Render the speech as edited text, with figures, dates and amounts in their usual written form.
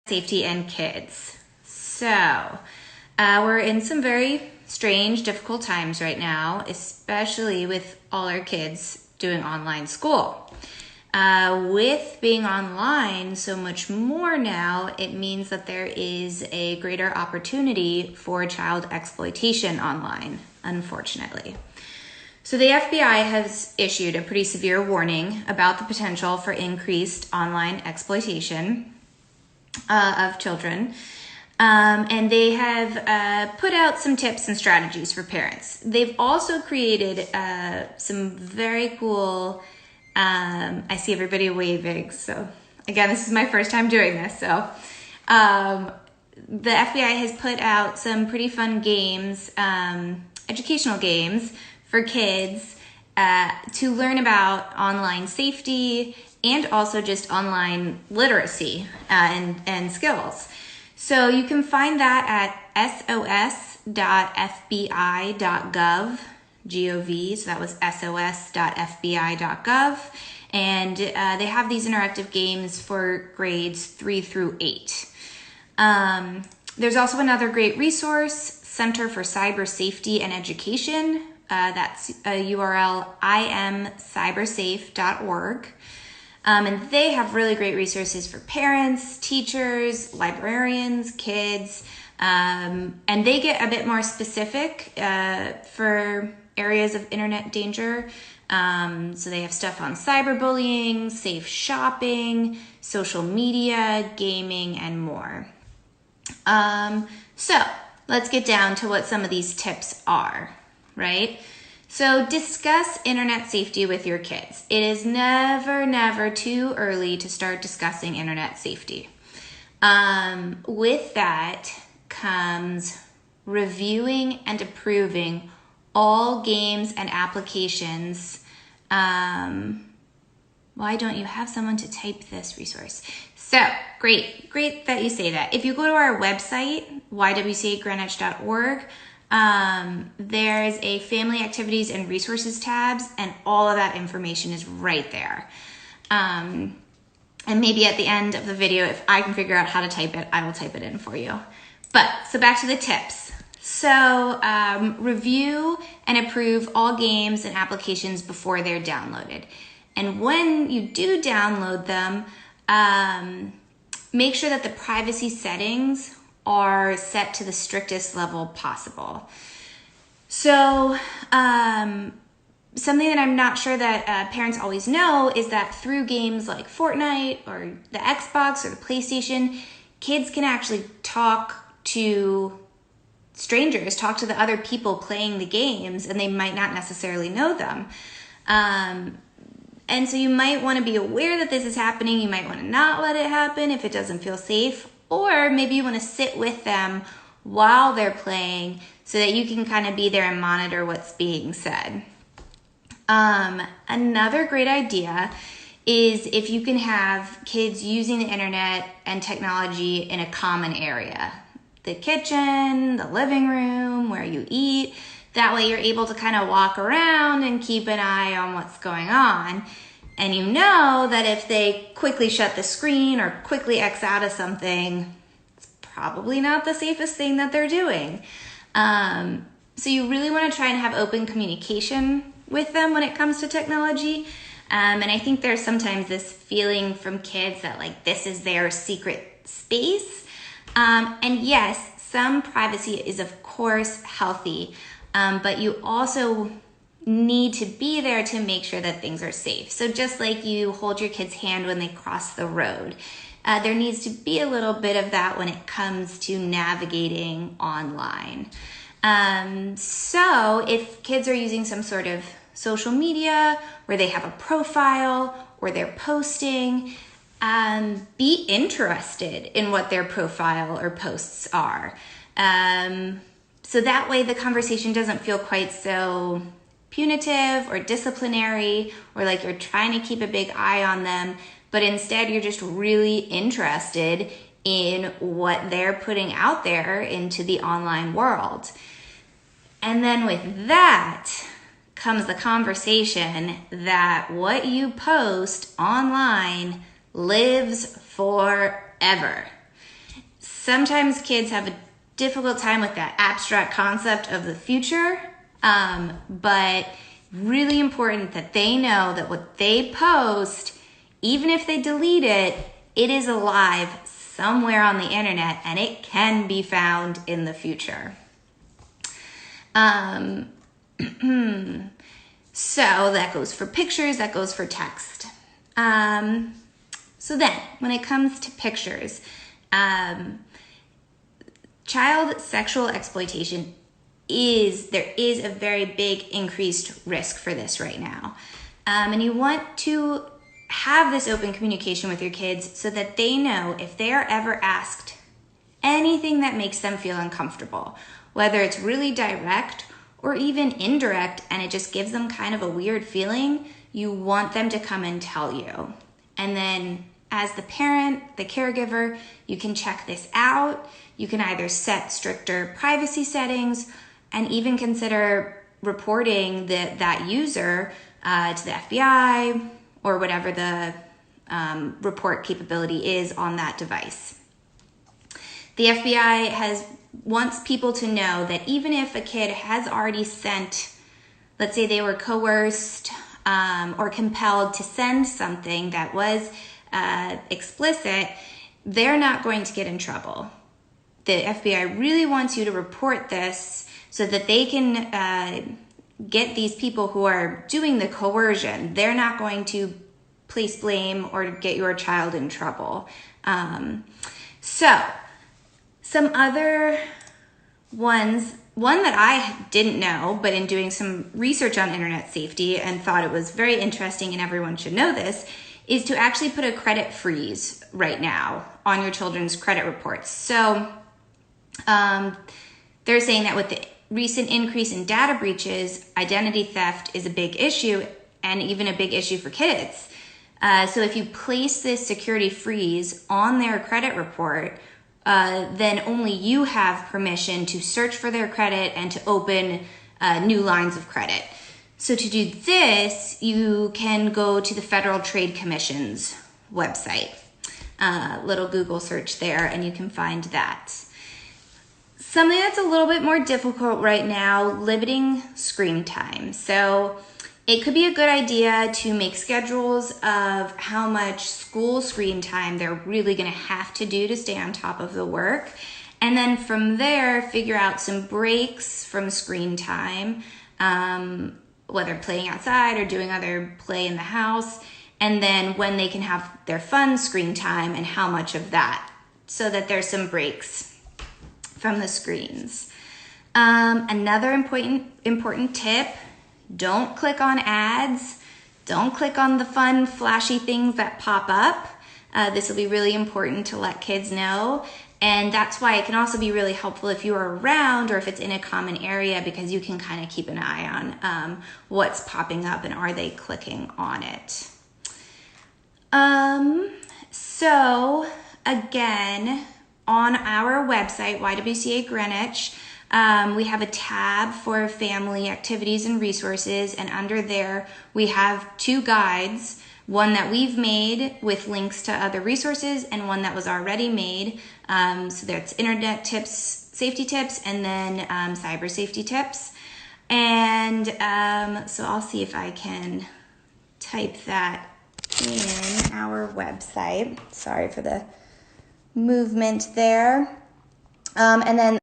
Safety and kids. So we're in some very strange, difficult times right now, especially with all our kids doing online school. With being online so much more now, it means that there is a greater opportunity for child exploitation online, unfortunately. So the FBI has issued a pretty severe warning about the potential for increased online exploitation of children. And they have put out some tips and strategies for parents. They've also created some very cool, I see everybody waving. So again, this is my first time doing this. So the FBI has put out some pretty fun games, educational games for kids to learn about online safety and also just online literacy and skills. So you can find that at sos.fbi.gov, G-O-V, so that was sos.fbi.gov. And they have these interactive games for grades 3 through 8. There's also another great resource, Center for Cyber Safety and Education. That's a URL, imcybersafe.org. And they have really great resources for parents, teachers, librarians, kids, and they get a bit more specific for areas of internet danger. So they have stuff on cyberbullying, safe shopping, social media, gaming, and more. So let's get down to what some of these tips are, right? So discuss internet safety with your kids. It is never too early to start discussing internet safety. With that comes reviewing and approving all games and applications. Why don't you have someone to type this resource? So great that you say that. If you go to our website, ywcagreenwich.org, there's a family activities and resources tabs, and all of that information is right there. And maybe at the end of the video, if I can figure out how to type it, I will type it in for you. So back to the tips. So review and approve all games and applications before they're downloaded. And when you do download them, make sure that the privacy settings are set to the strictest level possible. So something that I'm not sure that parents always know is that through games like Fortnite or the Xbox or the PlayStation, kids can actually talk to strangers, talk to the other people playing the games, and they might not necessarily know them. And so you might want to be aware that this is happening. You might want to not let it happen if it doesn't feel safe. Or maybe you want to sit with them while they're playing so that you can kind of be there and monitor what's being said. Another great idea is if you can have kids using the internet and technology in a common area. The kitchen, the living room, where you eat. That way you're able to kind of walk around and keep an eye on what's going on. And you know that if they quickly shut the screen or quickly X out of something, it's probably not the safest thing that they're doing. So you really want to try and have open communication with them when it comes to technology. And I think there's sometimes this feeling from kids that like this is their secret space. And yes, some privacy is of course healthy, but you also need to be there to make sure that things are safe. So just like you hold your kid's hand when they cross the road, there needs to be a little bit of that when it comes to navigating online. So if kids are using some sort of social media where they have a profile or they're posting, be interested in what their profile or posts are. So that way the conversation doesn't feel quite so punitive or disciplinary or like you're trying to keep a big eye on them, but instead you're just really interested in what they're putting out there into the online world. And then with that comes the conversation that what you post online lives forever. sometimes kids have a difficult time with that abstract concept of the future, but really important that they know that what they post, even if they delete it, it is alive somewhere on the internet and it can be found in the future. So that goes for pictures, that goes for text. So then, when it comes to pictures, child sexual exploitation there is a very big increased risk for this right now. And you want to have this open communication with your kids so that they know if they are ever asked anything that makes them feel uncomfortable, whether it's really direct or even indirect, and it just gives them kind of a weird feeling, you want them to come and tell you. And then as the parent, the caregiver, you can check this out. You can either set stricter privacy settings and even consider reporting that user to the FBI or whatever the report capability is on that device. The FBI wants people to know that even if a kid has already sent, let's say they were coerced or compelled to send something that was explicit, they're not going to get in trouble. The FBI really wants you to report this so that they can get these people who are doing the coercion. They're not going to place blame or get your child in trouble. So some other ones, one that I didn't know, but in doing some research on internet safety and thought it was very interesting and everyone should know this, is to actually put a credit freeze right now on your children's credit reports. So they're saying that with the recent increase in data breaches, identity theft is a big issue and even a big issue for kids. So if you place this security freeze on their credit report, then only you have permission to search for their credit and to open new lines of credit. So to do this, you can go to the Federal Trade Commission's website. Little Google search there and you can find that. Something that's a little bit more difficult right now, limiting screen time. So it could be a good idea to make schedules of how much school screen time they're really going to have to do to stay on top of the work. And then from there, figure out some breaks from screen time, whether playing outside or doing other play in the house. And then when they can have their fun screen time and how much of that, so that there's some breaks from the screens. Another important tip, don't click on ads. Don't click on the fun, flashy things that pop up. This will be really important to let kids know. And that's why it can also be really helpful if you are around or if it's in a common area, because you can kind of keep an eye on what's popping up and are they clicking on it. So again, on our website, YWCA Greenwich, we have a tab for family activities and resources, and under there we have 2 guides, one that we've made with links to other resources and one that was already made. So that's internet tips, safety tips, and then cyber safety tips. And so I'll see if I can type that in our website. Sorry for the movement there. And then